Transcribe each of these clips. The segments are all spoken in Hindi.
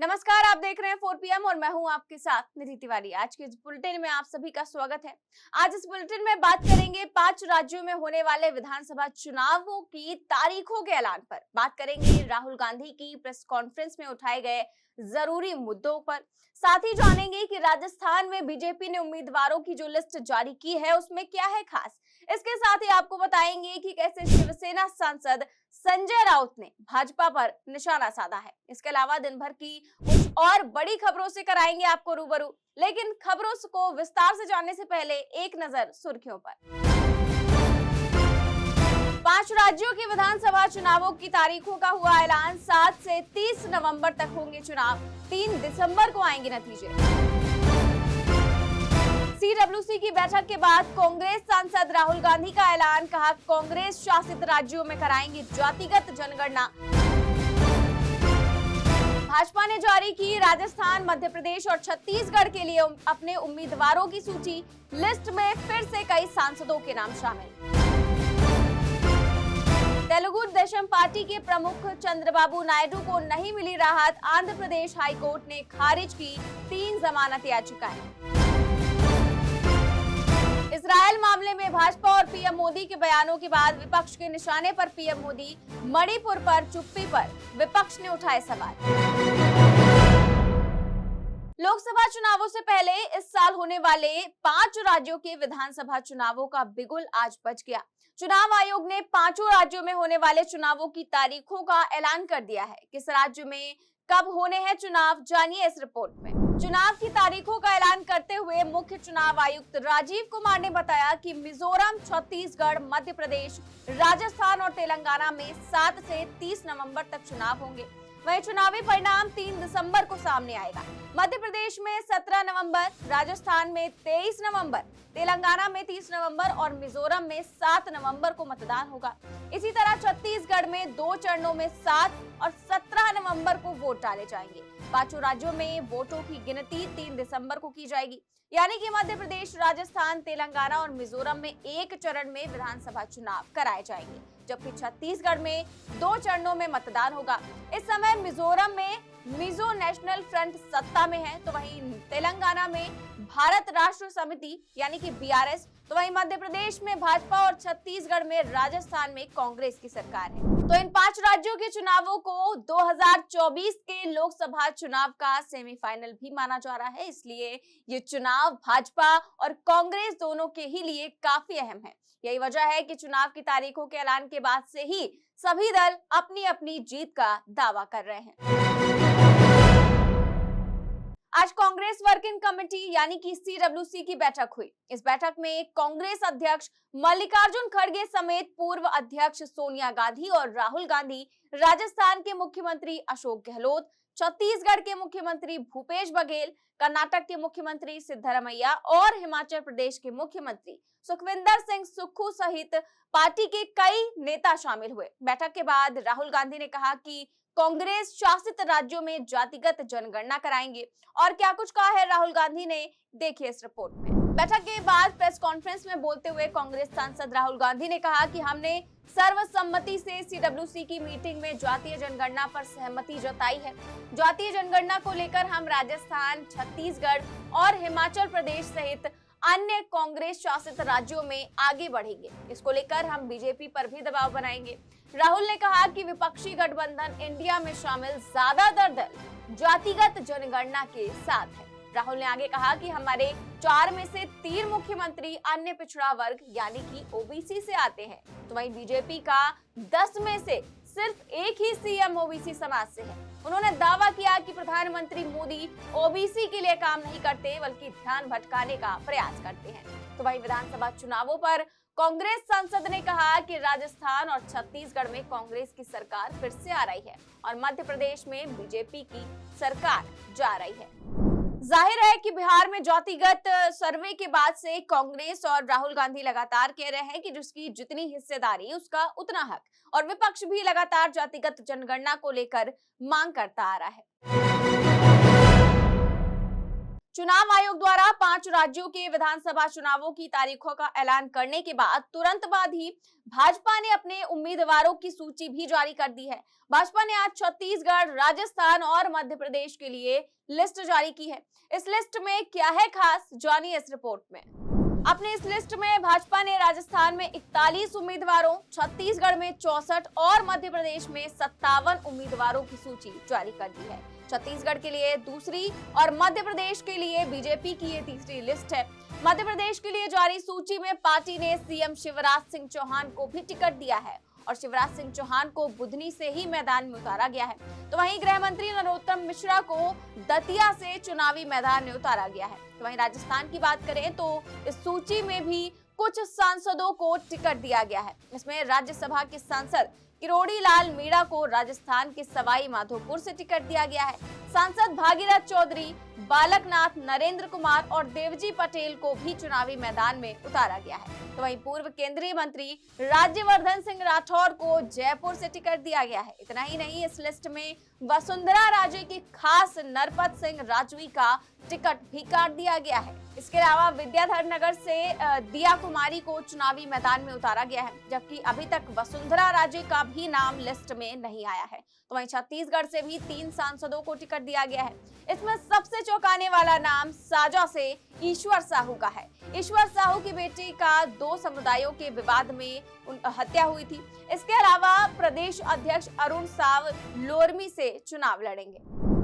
नमस्कार, आप देख रहे हैं 4 PM और मैं हूं आपके साथ निधि तिवारी। आज के इस बुलेटिन में आप सभी का स्वागत है। आज इस बुलेटिन में बात करेंगे 5 राज्यों में होने वाले विधानसभा चुनावों की तारीखों के ऐलान पर। बात करेंगे राहुल गांधी की प्रेस कॉन्फ्रेंस में उठाए गए जरूरी मुद्दों पर। साथ ही जानेंगे कि राजस्थान में बीजेपी ने उम्मीदवारों की जो लिस्ट जारी की है उसमें क्या है खास। इसके साथ ही आपको बताएंगे कि कैसे शिवसेना सांसद संजय राउत ने भाजपा पर निशाना साधा है। इसके अलावा दिन भर की कुछ और बड़ी खबरों से कराएंगे आपको रूबरू, लेकिन खबरों को विस्तार से जानने से पहले एक नजर सुर्खियों पर। 5 राज्यों के विधानसभा चुनावों की तारीखों का हुआ ऐलान। 7 से 30 नवंबर तक होंगे चुनाव। 3 दिसंबर को आएंगे नतीजे। सीडब्ल्यूसी की बैठक के बाद कांग्रेस सांसद राहुल गांधी का ऐलान। कहा, कांग्रेस शासित राज्यों में कराएंगे जातिगत जनगणना। भाजपा ने जारी की राजस्थान, मध्य प्रदेश और छत्तीसगढ़ के लिए अपने उम्मीदवारों की सूची। लिस्ट में फिर से कई सांसदों के नाम शामिल। तेलुगु देशम पार्टी के प्रमुख चंद्रबाबू नायडू को नहीं मिली राहत। आंध्र प्रदेश हाईकोर्ट ने खारिज की 3 जमानत याचिकाएं। इजरायल मामले में भाजपा और पीएम मोदी के बयानों के बाद विपक्ष के निशाने पर पीएम मोदी। मणिपुर पर चुप्पी पर विपक्ष ने उठाए सवाल। लोकसभा चुनावों से पहले इस साल होने वाले 5 राज्यों के विधानसभा चुनावों का बिगुल आज बज गया। चुनाव आयोग ने 5 राज्यों में होने वाले चुनावों की तारीखों का ऐलान कर दिया है। किस राज्य में कब होने हैं चुनाव, जानिए इस रिपोर्ट में। चुनाव की तारीखों का ऐलान करते हुए मुख्य चुनाव आयुक्त राजीव कुमार ने बताया कि मिजोरम, छत्तीसगढ़, मध्य प्रदेश, राजस्थान और तेलंगाना में 7 से 30 नवंबर तक चुनाव होंगे। वहीं चुनावी परिणाम 3 दिसंबर को सामने आएगा। मध्य प्रदेश में 17 नवंबर, राजस्थान में 23 नवंबर, तेलंगाना में 30 नवंबर और मिजोरम में 7 नवंबर को मतदान होगा। इसी तरह छत्तीसगढ़ में 2 चरणों में 7 और 17 नवंबर को वोट डाले जाएंगे। 5 राज्यों में वोटों की गिनती 3 दिसंबर को की जाएगी। यानी कि मध्य प्रदेश, राजस्थान, तेलंगाना और मिजोरम में एक चरण में विधानसभा चुनाव कराए जाएंगे, जबकि छत्तीसगढ़ में 2 चरणों में मतदान होगा। इस समय मिजोरम में मिजो नेशनल फ्रंट सत्ता में है, तो वहीं तेलंगाना में भारत राष्ट्र समिति यानी कि बीआरएस, तो वहीं मध्य प्रदेश में भाजपा और छत्तीसगढ़ में राजस्थान में कांग्रेस की सरकार है। तो इन 5 राज्यों के चुनावों को 2024 के लोकसभा चुनाव का सेमीफाइनल भी माना जा रहा है। इसलिए ये चुनाव भाजपा और कांग्रेस दोनों के ही लिए काफी अहम है। यही वजह है कि चुनाव की तारीखों के ऐलान के बाद से ही सभी दल अपनी अपनी जीत का दावा कर रहे हैं। आज कांग्रेस वर्किंग कमेटी यानी कि सीडब्ल्यूसी की बैठक हुई। इस बैठक में कांग्रेस अध्यक्ष मल्लिकार्जुन खड़गे समेत पूर्व अध्यक्ष सोनिया गांधी और राहुल गांधी, राजस्थान के मुख्यमंत्री अशोक गहलोत, छत्तीसगढ़ के मुख्यमंत्री भूपेश बघेल, कर्नाटक के मुख्यमंत्री सिद्धरमैया और हिमाचल प्रदेश के मुख्यमंत्री सुखविंदर सिंह सुक्खू सहित पार्टी के कई नेता शामिल हुए। बैठक के बाद राहुल गांधी ने कहा कि कांग्रेस शासित राज्यों में जातिगत जनगणना कराएंगे। और क्या कुछ कहा है राहुल गांधी ने, देखिए इस रिपोर्ट में। बैठक के बाद प्रेस कॉन्फ्रेंस में बोलते हुए कांग्रेस सांसद राहुल गांधी ने कहा कि हमने सर्वसम्मति से सीडब्ल्यूसी की मीटिंग में जातीय जनगणना पर सहमति जताई है। जातीय जनगणना को लेकर हम राजस्थान, छत्तीसगढ़ और हिमाचल प्रदेश सहित अन्य कांग्रेस शासित राज्यों में आगे बढ़ेंगे। इसको लेकर हम बीजेपी पर भी दबाव बनाएंगे। राहुल ने कहा कि विपक्षी गठबंधन इंडिया में शामिल ज्यादातर दल जातिगत जनगणना के साथ है। राहुल ने आगे कहा कि हमारे 4 में से 3 मुख्यमंत्री अन्य पिछड़ा वर्ग यानी कि ओबीसी से आते हैं, तो वहीं बीजेपी का 10 में से सिर्फ एक ही सीएम ओबीसी समाज से है। उन्होंने दावा किया कि प्रधानमंत्री मोदी ओबीसी के लिए काम नहीं करते बल्कि ध्यान भटकाने का प्रयास करते हैं। तो वहीं विधानसभा चुनावों पर कांग्रेस सांसद ने कहा कि राजस्थान और छत्तीसगढ़ में कांग्रेस की सरकार फिर से आ रही है और मध्य प्रदेश में बीजेपी की सरकार जा रही है। जाहिर है कि बिहार में जातिगत सर्वे के बाद से कांग्रेस और राहुल गांधी लगातार कह रहे हैं कि जिसकी जितनी हिस्सेदारी उसका उतना हक, और विपक्ष भी लगातार जातिगत जनगणना को लेकर मांग करता आ रहा है। चुनाव आयोग द्वारा 5 राज्यों के विधानसभा चुनावों की तारीखों का ऐलान करने के बाद तुरंत बाद ही भाजपा ने अपने उम्मीदवारों की सूची भी जारी कर दी है। भाजपा ने आज छत्तीसगढ़, राजस्थान और मध्य प्रदेश के लिए लिस्ट जारी की है। इस लिस्ट में क्या है खास, जानिए इस रिपोर्ट में। अपने इस लिस्ट में भाजपा ने राजस्थान में 41 उम्मीदवारों, छत्तीसगढ़ में 64 और मध्य प्रदेश में 57 उम्मीदवारों की सूची जारी कर दी है। छत्तीसगढ़ के लिए दूसरी और मध्य प्रदेश के लिए बीजेपी की ये तीसरी लिस्ट है। मध्य प्रदेश के लिए जारी सूची में पार्टी ने सीएम शिवराज सिंह चौहान को भी टिकट दिया है और शिवराज सिंह चौहान को बुधनी से ही मैदान में उतारा गया है। तो वहीं गृह मंत्री नरोत्तम मिश्रा को दतिया से चुनावी मैदान में उतारा गया है। तो वहीं राजस्थान की बात करें तो इस सूची में भी कुछ सांसदों को टिकट दिया गया है। इसमें राज्यसभा के सांसद किरोड़ी लाल मीणा को राजस्थान के सवाई माधोपुर से टिकट दिया गया है। सांसद भागीरथ चौधरी, बालकनाथ, नरेंद्र कुमार और देवजी पटेल को भी चुनावी मैदान में उतारा गया है। तो वहीं पूर्व केंद्रीय मंत्री राज्यवर्धन सिंह राठौर को जयपुर से टिकट दिया गया है। इतना ही नहीं, इस लिस्ट में वसुंधरा राजे की खास नरपत सिंह राजवी का टिकट भी काट दिया गया है। इसके अलावा विद्याधर नगर से दिया कुमारी को चुनावी मैदान में उतारा गया है, जबकि अभी तक वसुंधरा राजे का भी नाम लिस्ट में नहीं आया है। तो वहीं छत्तीसगढ़ से भी 3 सांसदों को टिकट दिया गया है। इसमें सबसे चौंकाने वाला नाम साजा से ईश्वर साहू का है। ईश्वर साहू की बेटी का 2 समुदायों के विवाद में हत्या हुई थी। इसके अलावा प्रदेश अध्यक्ष अरुण साव लोरमी से चुनाव लड़ेंगे।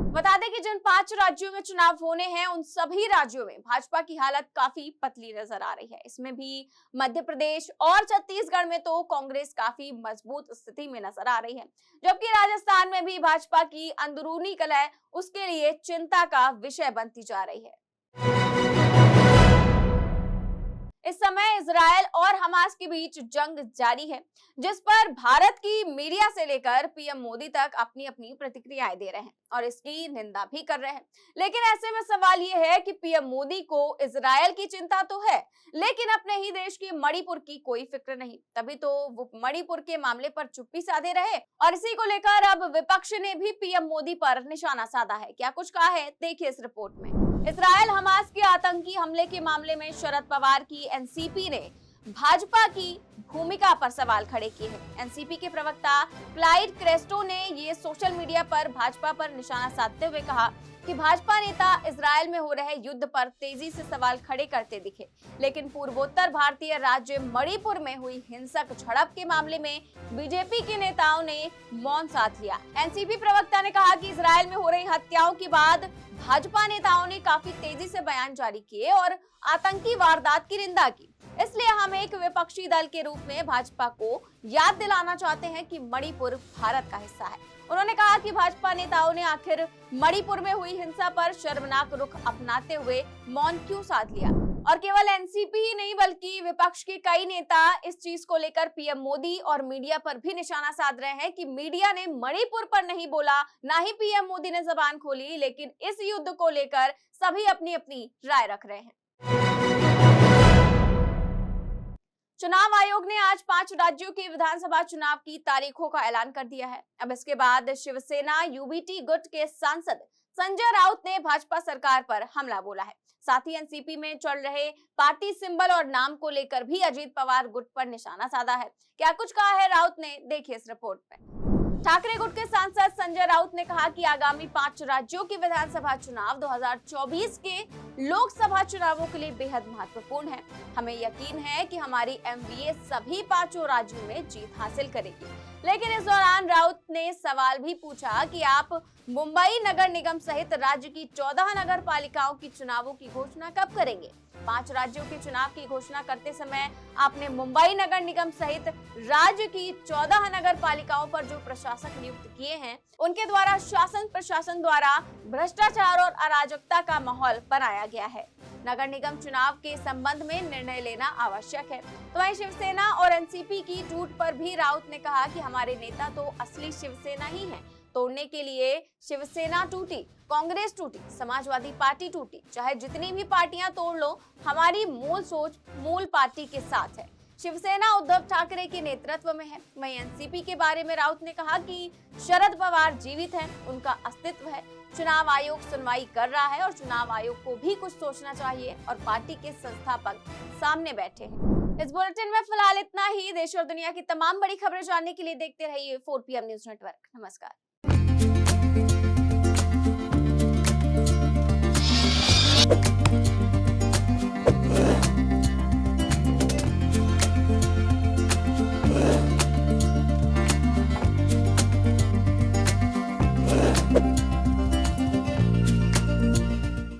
बता दें कि जिन 5 राज्यों में चुनाव होने हैं उन सभी राज्यों में भाजपा की हालत काफी पतली नजर आ रही है। इसमें भी मध्य प्रदेश और छत्तीसगढ़ में तो कांग्रेस काफी मजबूत स्थिति में नजर आ रही है, जबकि राजस्थान में भी भाजपा की अंदरूनी कलह उसके लिए चिंता का विषय बनती जा रही है। इस समय इजरायल और हमास के बीच जंग जारी है, जिस पर भारत की मीडिया से लेकर पीएम मोदी तक अपनी अपनी प्रतिक्रियाएं दे रहे हैं और इसकी निंदा भी कर रहे हैं। लेकिन ऐसे में सवाल ये है कि पीएम मोदी को इजरायल की चिंता तो है, लेकिन अपने ही देश की मणिपुर की कोई फिक्र नहीं। तभी तो वो मणिपुर के मामले पर चुप्पी साधे रहे और इसी को लेकर अब विपक्ष ने भी पीएम मोदी पर निशाना साधा है। क्या कुछ कहा है, देखिए इस रिपोर्ट में। इजरायल हमास के आतंकी हमले के मामले में शरद पवार की एनसीपी ने भाजपा की भूमिका पर सवाल खड़े किए हैं। एनसीपी के प्रवक्ता क्लाइड क्रेस्टो ने ये सोशल मीडिया पर भाजपा पर निशाना साधते हुए कहा कि भाजपा नेता इजरायल में हो रहे युद्ध पर तेजी से सवाल खड़े करते दिखे, लेकिन पूर्वोत्तर भारतीय राज्य मणिपुर में हुई हिंसक झड़प के मामले में बीजेपी के नेताओं ने मौन साध लिया। एनसीपी प्रवक्ता ने कहा कि इजरायल में हो रही हत्याओं के बाद भाजपा नेताओं ने काफी तेजी से बयान जारी किए और आतंकी वारदात की निंदा की। इसलिए हम एक विपक्षी दल के रूप में भाजपा को याद दिलाना चाहते हैं कि मणिपुर भारत का हिस्सा है। उन्होंने कहा कि भाजपा नेताओं ने आखिर मणिपुर में हुई हिंसा पर शर्मनाक रुख अपनाते हुए मौन क्यों साध लिया। और केवल एनसीपी ही नहीं बल्कि विपक्ष के कई नेता इस चीज को लेकर पीएम मोदी और मीडिया पर भी निशाना साध रहे हैं कि मीडिया ने मणिपुर पर नहीं बोला, ना ही पीएम मोदी ने जबान खोली, लेकिन इस युद्ध को लेकर सभी अपनी अपनी राय रख रहे हैं। चुनाव आयोग ने आज 5 राज्यों के विधानसभा चुनाव की तारीखों का ऐलान कर दिया है। अब इसके बाद शिवसेना यूबीटी गुट के सांसद संजय राउत ने भाजपा सरकार पर हमला बोला है। साथ ही एनसीपी में चल रहे पार्टी सिंबल और नाम को लेकर भी अजीत पवार गुट पर निशाना साधा है। क्या कुछ कहा है राउत ने, देखिए इस रिपोर्ट में। ठाकरे गुट के सांसद संजय राउत ने कहा कि आगामी 5 राज्यों के विधानसभा चुनाव 2024 के लोकसभा चुनावों के लिए बेहद महत्वपूर्ण है। हमें यकीन है कि हमारी एमवीए सभी 5 राज्यों में जीत हासिल करेगी। लेकिन इस दौरान राउत ने सवाल भी पूछा कि आप मुंबई नगर निगम सहित राज्य की 14 नगर पालिकाओं की चुनावों की घोषणा कब करेंगे। 5 राज्यों के चुनाव की घोषणा करते समय आपने मुंबई नगर निगम सहित राज्य की 14 नगर पालिकाओं पर जो प्रशासक नियुक्त किए हैं, उनके द्वारा शासन प्रशासन द्वारा भ्रष्टाचार और अराजकता का माहौल बनाया गया है। नगर निगम चुनाव के संबंध में निर्णय लेना आवश्यक है। तो वहीं शिवसेना और एनसीपी की टूट पर भी राउत ने कहा कि हमारे नेता तो असली शिवसेना ही है। तोड़ने के लिए शिवसेना टूटी, कांग्रेस टूटी, समाजवादी पार्टी टूटी, चाहे जितनी भी पार्टियां तोड़ लो, हमारी मूल सोच मूल पार्टी के साथ है। शिवसेना उद्धव ठाकरे के नेतृत्व में है। वहीं एनसीपी के बारे में राउत ने कहा कि शरद पवार जीवित हैं, उनका अस्तित्व है। चुनाव आयोग सुनवाई कर रहा है और चुनाव आयोग को भी कुछ सोचना चाहिए और पार्टी के संस्थापक सामने बैठे हैं। इस बुलेटिन में फिलहाल इतना ही। देश और दुनिया की तमाम बड़ी खबरें जानने के लिए देखते रहिए 4 PM न्यूज नेटवर्क। नमस्कार।